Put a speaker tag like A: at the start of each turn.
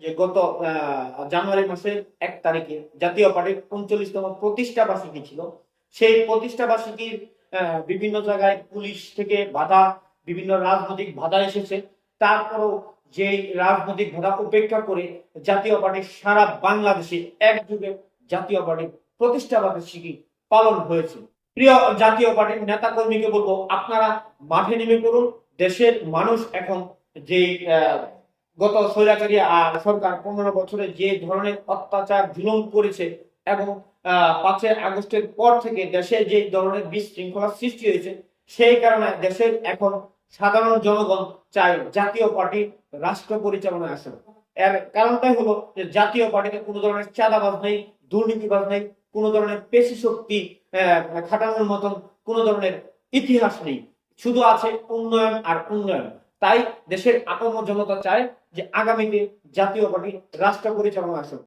A: যে গত জানুয়ারি মাসের 1 তারিখে জাতীয় পার্টির 39তম প্রতিষ্ঠা বার্ষিকী ছিল। সেই প্রতিষ্ঠা বার্ষিকীর বিভিন্ন জায়গায় পুলিশ থেকে বাধা, বিভিন্ন রাজনৈতিক বাধা এসেছে। তারপরও যে রাজনৈতিক বাধা উপেক্ষা করে জাতীয় পার্টি সারা বাংলাদেশে একযোগে জাতীয় পার্টির প্রতিষ্ঠা বার্ষিকী পালন হয়েছে। প্রিয় জাতীয় পার্টির নেতা কর্মীকে বলবো, আপনারা মাঠে নেমে পড়ুন। দেশের মানুষ এখন যে গত স্বৈরাচারী সরকার 15 বছরে যে ধরনের অত্যাচার জুলুম করেছে এবং 5ই আগস্টের পর থেকে দেশে যে ধরনের বিশৃঙ্খলা সৃষ্টি হয়েছে, সেই কারণে দেশের এখন সাধারণ জনগণ চায় জাতীয় পার্টি রাষ্ট্র পরিচালনায় আসে। এর কারণটাই হলো যে জাতীয় পার্টিতে কোনো ধরনের চাঁদাবাজ নেই, দুর্নীতিবাজ নেই, কোনো ধরনের পেশি শক্তি খাটানোর মতন কোনো ধরনের ইতিহাস নেই। শুধু আছে উন্নয়ন আর উন্নয়ন। তাই দেশের আপামর জনতা চায় যে আগামীতে জাতীয় পার্টি রাষ্ট্র পরিচালনা আসুক।